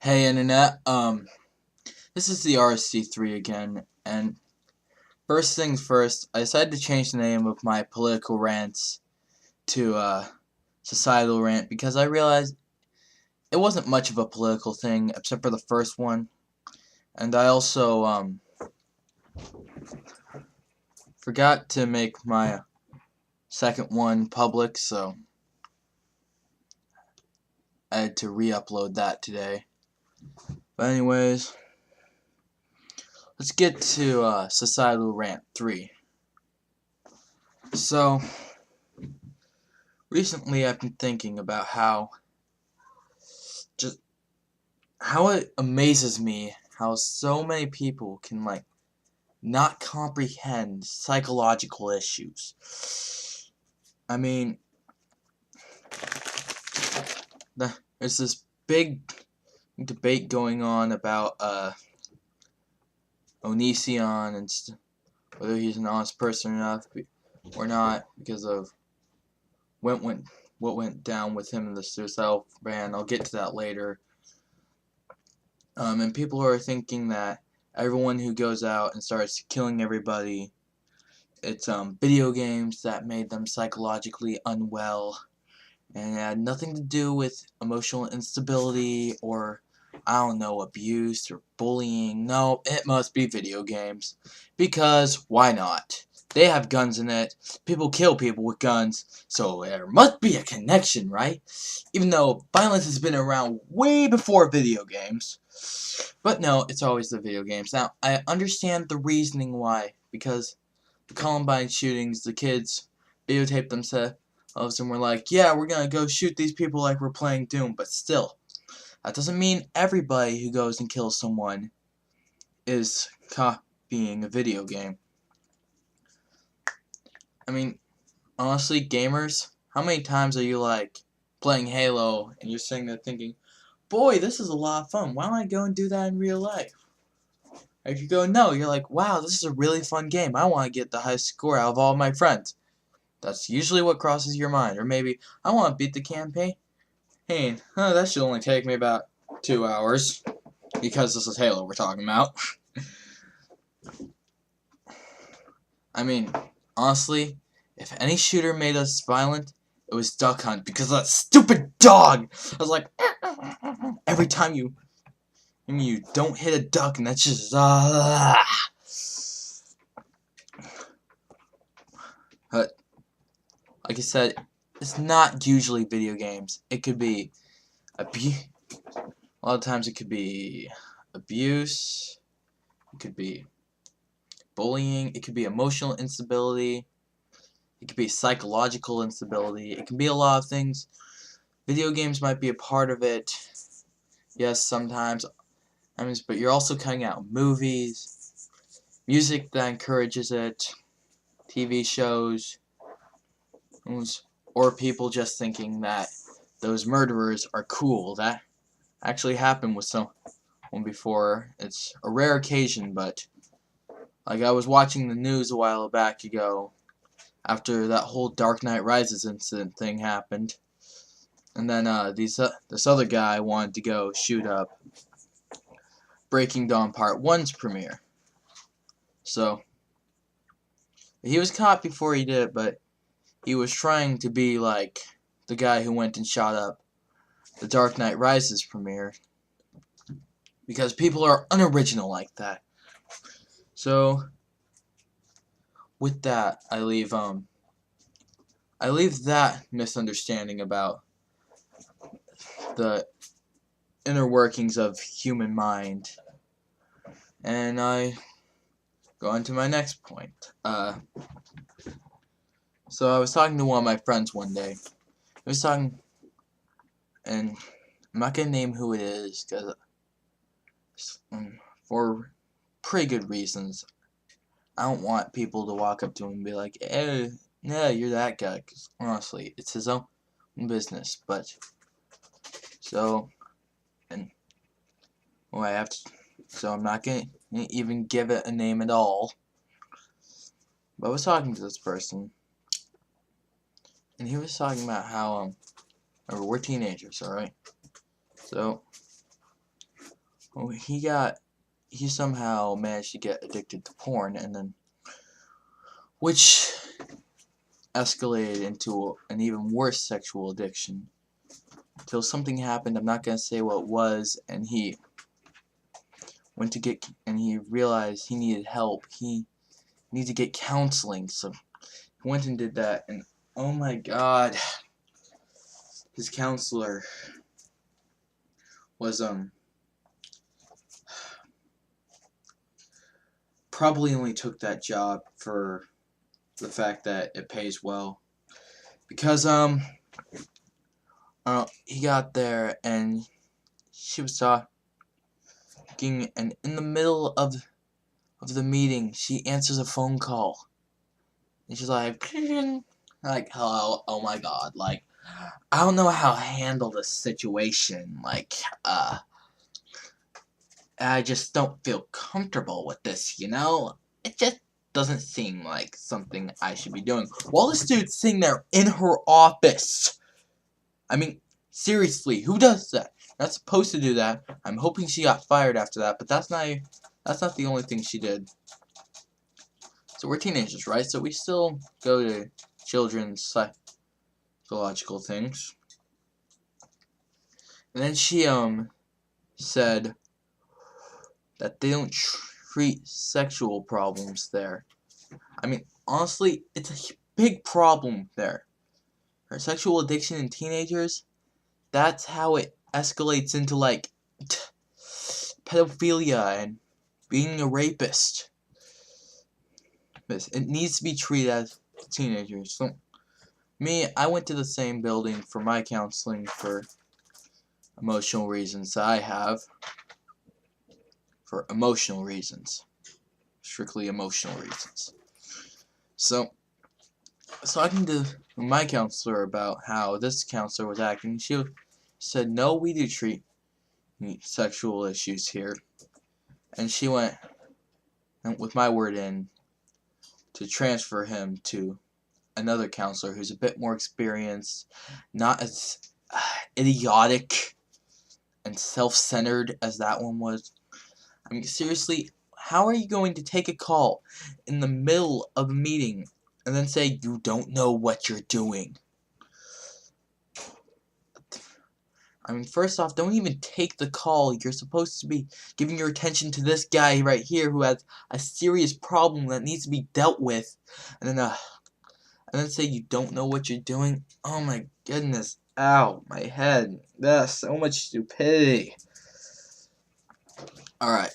Hey internet, this is the RSC3 again, and first things first, I decided to change the name of my political rants to, societal rant because I realized it wasn't much of a political thing except for the first one, and I also, forgot to make my second one public, so I had to re-upload that today. But anyways, let's get to, societal rant 3. So, recently I've been thinking about how it amazes me how so many people can not comprehend psychological issues. I mean, there's this big debate going on about Onision and whether he's an honest person or not because of what went down with him in the suicide ban. I'll get to that later. And people are thinking that everyone who goes out and starts killing everybody, it's video games that made them psychologically unwell, and it had nothing to do with emotional instability or, I don't know, abuse or bullying. No, it must be video games, because why not? They have guns in it, people kill people with guns, so there must be a connection, right? Even though violence has been around way before video games. But no, it's always the video games. Now, I understand the reasoning why, because the Columbine shootings, the kids videotaped themselves and were like, yeah, we're gonna go shoot these people like we're playing Doom, but still, that doesn't mean everybody who goes and kills someone is copying a video game. I mean, honestly, gamers, how many times are you playing Halo and you're sitting there thinking, boy, this is a lot of fun, why don't I go and do that in real life? If you go, no, you're like, wow, this is a really fun game, I want to get the highest score out of all my friends. That's usually what crosses your mind. Or maybe, I want to beat the campaign. Hey, that should only take me about 2 hours. Because this is Halo we're talking about. I mean, honestly, if any shooter made us violent, it was Duck Hunt. Because of that stupid dog! I was like, every time you don't hit a duck, and that's just, But, like I said, it's not usually video games. It could be a lot of times it could be abuse, it could be bullying, it could be emotional instability, it could be psychological instability, it can be a lot of things. Video games might be a part of it, yes, sometimes, but you're also cutting out movies, music that encourages it, TV shows, or people just thinking that those murderers are cool. That actually happened with someone before. It's a rare occasion, but I was watching the news a while back ago after that whole Dark Knight Rises incident thing happened, and then this other guy wanted to go shoot up Breaking Dawn Part 1's premiere. So he was caught before he did it, but he was trying to be like the guy who went and shot up the Dark Knight Rises premiere, because people are unoriginal like that. So with that, I leave that misunderstanding about the inner workings of human mind, and I go on to my next point. So I was talking to one of my friends one day. I was talking, and I'm not gonna name who it is, because for pretty good reasons. I don't want people to walk up to him and be like, "Hey, yeah, you're that guy," because honestly, it's his own business. But so, and well, so I'm not gonna even give it a name at all. But I was talking to this person, and he was talking about how we're teenagers, all right. So Well, he somehow managed to get addicted to porn, and then which escalated into an even worse sexual addiction. Till something happened, I'm not gonna say what it was, and he went to get, and he realized he needed help. He needed to get counseling, so he went and did that, and oh my god, his counselor was probably only took that job for the fact that it pays well, because he got there and she was talking, and in the middle of the meeting she answers a phone call, and she's like like, hello, oh my god, like, I don't know how to handle this situation, like, I just don't feel comfortable with this, you know? It just doesn't seem like something I should be doing. While this dude's sitting there in her office. I mean, seriously, who does that? Not supposed to do that. I'm hoping she got fired after that, but that's not the only thing she did. So we're teenagers, right? So we still go to children's psychological things. And then she said that they don't treat sexual problems there. I mean, honestly, it's a big problem there. Her sexual addiction in teenagers, that's how it escalates into, like, pedophilia and being a rapist. It needs to be treated as teenagers. So, me, I went to the same building for my counseling for emotional reasons that I have. For emotional reasons. Strictly emotional reasons. So, talking to my counselor about how this counselor was acting, she said, no, we do treat sexual issues here. And she went with my word in to transfer him to another counselor who's a bit more experienced, not as idiotic and self-centered as that one was. I mean, seriously, how are you going to take a call in the middle of a meeting and then say you don't know what you're doing? I mean, first off, don't even take the call. You're supposed to be giving your attention to this guy right here who has a serious problem that needs to be dealt with, and then say you don't know what you're doing. Oh my goodness! Ow, my head. That's so much stupidity. All right,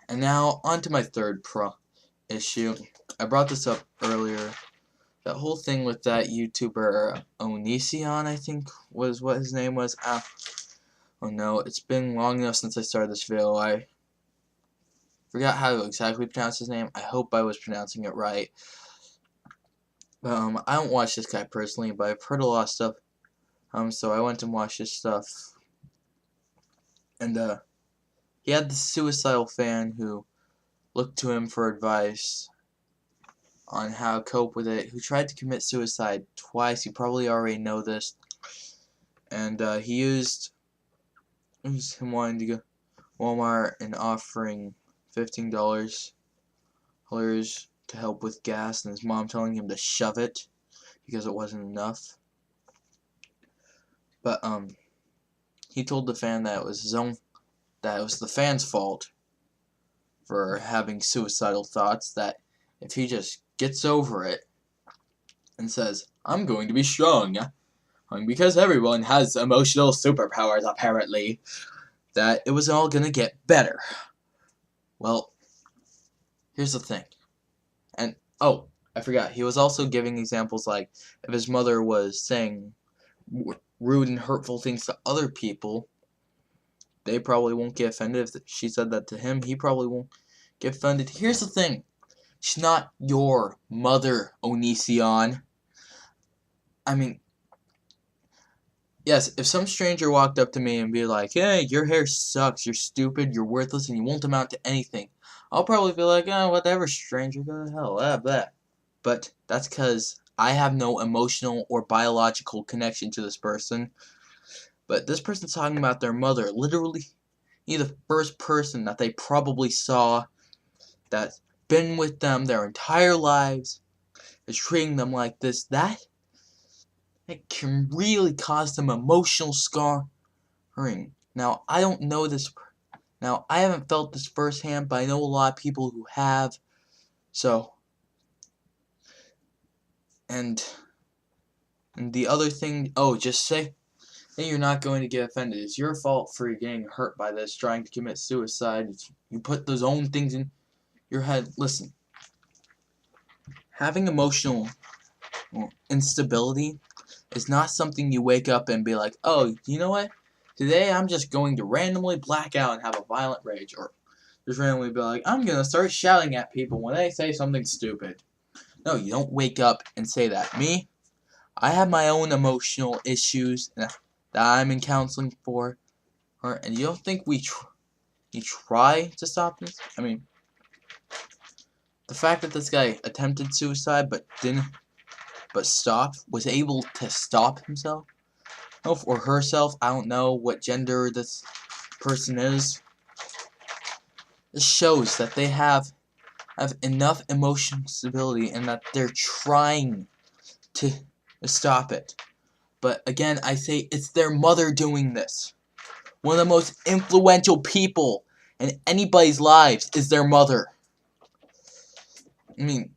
and now on to my third issue. I brought this up earlier. That whole thing with that YouTuber Onision, I think was what his name was. Oh no, it's been long enough since I started this video. I forgot how to exactly pronounce his name. I hope I was pronouncing it right. I don't watch this guy personally, but I've heard a lot of stuff. So I went and watched his stuff. And he had this suicidal fan who looked to him for advice on how to cope with it, who tried to commit suicide twice. You probably already know this. And he used him wanting to go to Walmart and offering $15 to help with gas, and his mom telling him to shove it because it wasn't enough. But he told the fan that it was the fan's fault for having suicidal thoughts, that if he just gets over it and says, I'm going to be strong, because everyone has emotional superpowers apparently, that it was all gonna get better. Well, here's the thing. And, oh, I forgot, he was also giving examples like, if his mother was saying rude and hurtful things to other people, they probably won't get offended. If she said that to him, he probably won't get offended. Here's the thing. She's not your mother, Onision. I mean, yes, if some stranger walked up to me and be like, hey, your hair sucks, you're stupid, you're worthless, and you won't amount to anything, I'll probably be like, oh, whatever, stranger, go to hell, blah. But that's because I have no emotional or biological connection to this person. But this person's talking about their mother. Literally, He's the first person that they probably saw that's been with them their entire lives is treating them like this. That it can really cause them emotional scarring. Now, I don't know this. Now, I haven't felt this firsthand, but I know a lot of people who have. So, and the other thing, just say you're not going to get offended. It's your fault for getting hurt by this, trying to commit suicide. You put those own things in your head. Listen, having emotional instability is not something you wake up and be like, oh, you know what? Today I'm just going to randomly black out and have a violent rage. Or just randomly be like, I'm going to start shouting at people when they say something stupid. No, you don't wake up and say that. Me, I have my own emotional issues that I'm in counseling for. And you don't think we try to stop this? I mean, the fact that this guy attempted suicide but was able to stop himself or herself. I don't know what gender this person is. This shows that they have enough emotional stability and that they're trying to stop it. But again, I say it's their mother doing this. One of the most influential people in anybody's lives is their mother. I mean,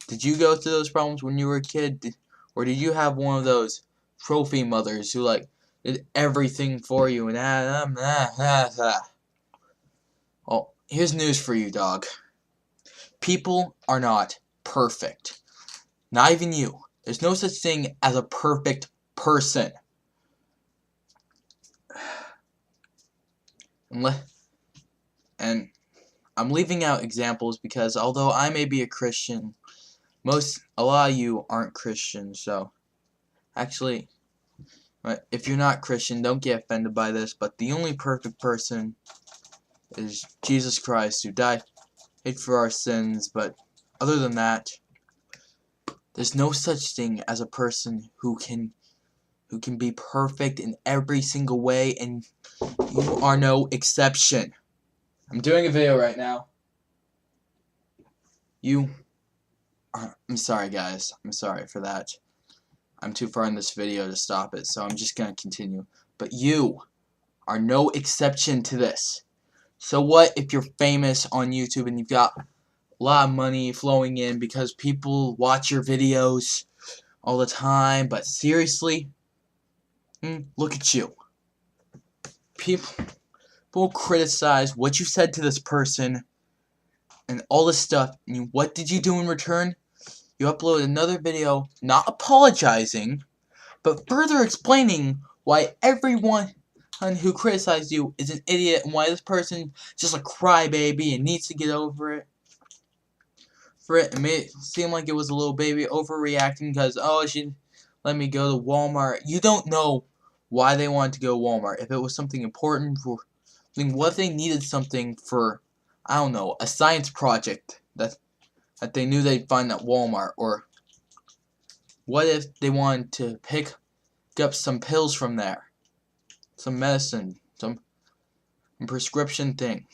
did you go through those problems when you were a kid? Or did you have one of those trophy mothers who, like, did everything for you and Well, here's news for you, dog. People are not perfect. Not even you. There's no such thing as a perfect person. And I'm leaving out examples because although I may be a Christian, a lot of you aren't Christian, so actually, if you're not Christian, don't get offended by this, but the only perfect person is Jesus Christ, who died for our sins. But other than that, there's no such thing as a person who can be perfect in every single way, and you are no exception. I'm doing a video right now. I'm sorry, guys. I'm sorry for that. I'm too far in this video to stop it, so I'm just gonna continue. But you are no exception to this. So what if you're famous on YouTube and you've got a lot of money flowing in because people watch your videos all the time, but seriously, look at you. People criticize what you said to this person and all this stuff, and what did you do in return? You upload another video not apologizing, but further explaining why everyone who criticized you is an idiot and why this person is just a crybaby and needs to get over it. It made it seem like it was a little baby overreacting because, oh, she let me go to Walmart. You don't know why they wanted to go to Walmart. If it was something important for, what if they needed something for, I don't know, a science project that they knew they'd find at Walmart, or what if they wanted to pick up some pills from there, some medicine, some prescription thing.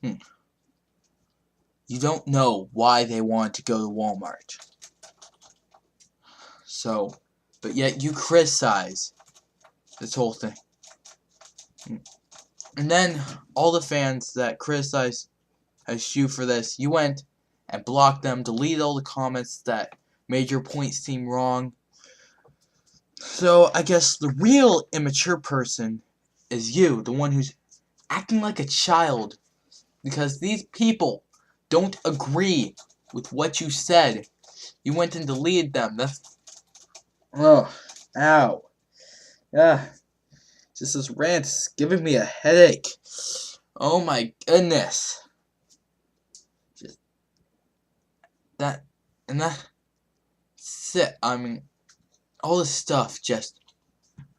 You don't know why they want to go to Walmart. So, but yet you criticize this whole thing. And then all the fans that criticize you for this, you went and blocked them, deleted all the comments that made your point seem wrong. So I guess the real immature person is you, the one who's acting like a child, because these people don't agree with what you said. You went and deleted them. That's ow. Just this rant is giving me a headache. Oh my goodness. Just that's it. I mean, all this stuff just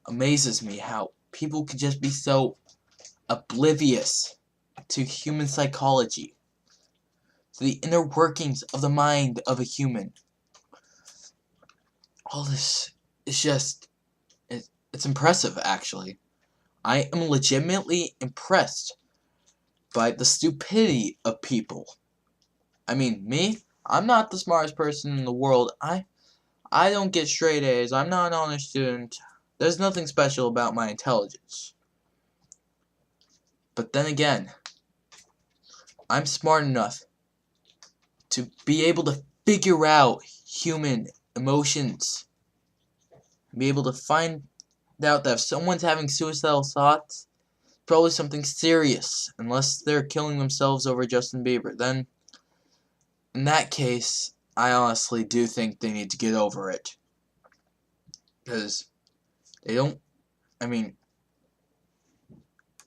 amazes me, how people could just be so oblivious to human psychology, to the inner workings of the mind of a human. All this is just, it's impressive, actually. I am legitimately impressed by the stupidity of people. I mean, me? I'm not the smartest person in the world. I don't get straight A's. I'm not an honor student. There's nothing special about my intelligence. But then again, I'm smart enough to be able to figure out human emotions. Be able to find out that if someone's having suicidal thoughts, probably something serious, unless they're killing themselves over Justin Bieber. Then, in that case, I honestly do think they need to get over it. Because they don't, I mean,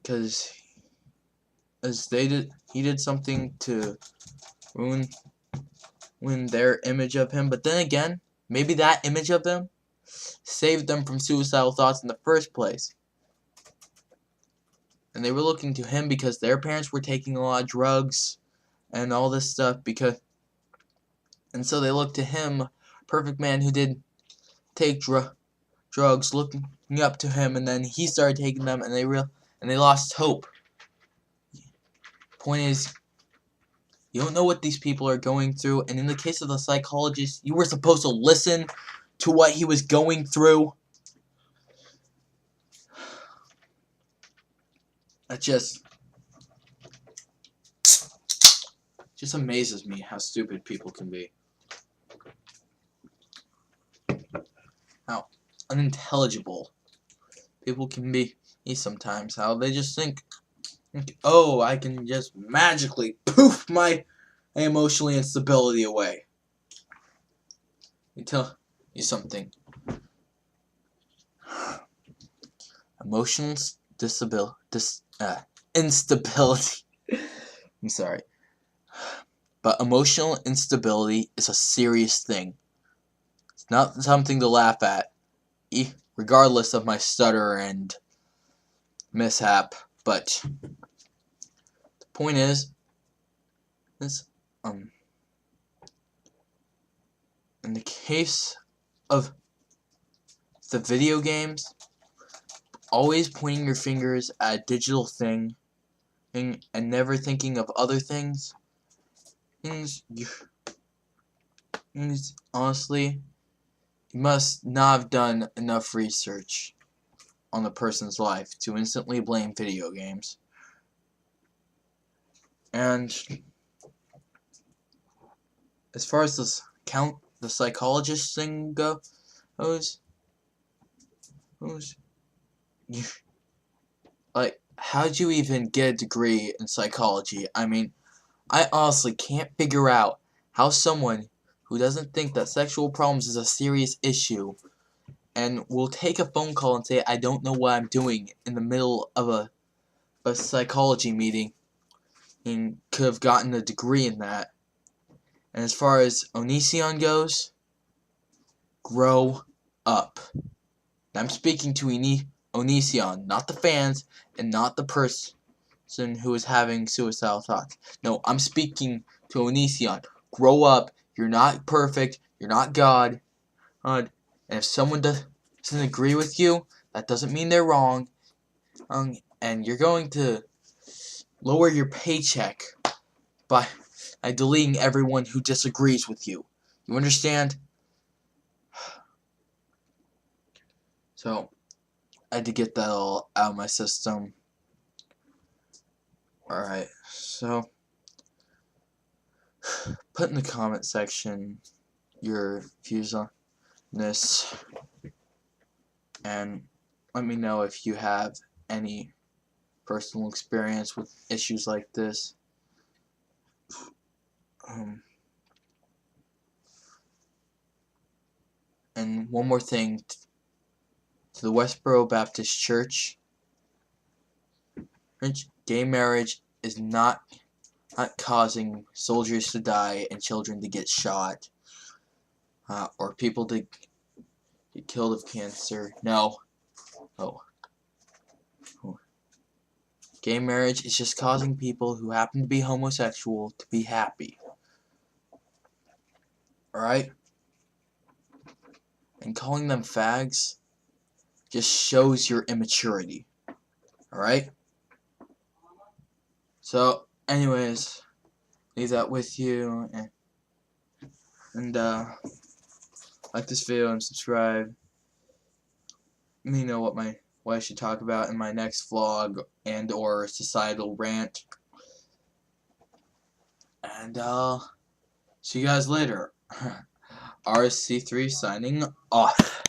because he did something to ruin their image of him. But then again, maybe that image of him saved them from suicidal thoughts in the first place. And they were looking to him because their parents were taking a lot of drugs and all this stuff, and so they looked to him, perfect man who did take drugs, looking up to him, and then he started taking them, and they lost hope. Point is, you don't know what these people are going through, and in the case of the psychologist, you were supposed to listen to what he was going through. That just amazes me how stupid people can be. How unintelligible people can be sometimes. How they just think, oh, I can just magically poof my emotional instability away. Let me tell you something. Emotional instability. I'm sorry. But emotional instability is a serious thing. It's not something to laugh at, regardless of my stutter and mishap. But the point is in the case of the video games, always pointing your fingers at a digital thing and never thinking of other things, honestly, you must not have done enough research on the person's life to instantly blame video games. And as far as the psychologist thing goes, like, how'd you even get a degree in psychology? I mean, I honestly can't figure out how someone who doesn't think that sexual problems is a serious issue and will take a phone call and say, I don't know what I'm doing in the middle of a psychology meeting, and could have gotten a degree in that. And as far as Onision goes, grow up. I'm speaking to Onision, not the fans, and not the person who is having suicidal thoughts. No, I'm speaking to Onision. Grow up. You're not perfect. You're not God. And if someone doesn't agree with you, that doesn't mean they're wrong. And you're going to lower your paycheck by deleting everyone who disagrees with you. You understand? So, I had to get that all out of my system. Alright, so put in the comment section your views on this, and let me know if you have any personal experience with issues like this. And one more thing, to the Westboro Baptist Church, gay marriage is not causing soldiers to die and children to get shot, or people to get killed of cancer. No. Gay marriage is just causing people who happen to be homosexual to be happy. Alright? And calling them fags just shows your immaturity. Alright? So, anyways, leave that with you, and like this video and subscribe. Let me know what I should talk about in my next vlog and or societal rant. And see you guys later. RSC3 signing off.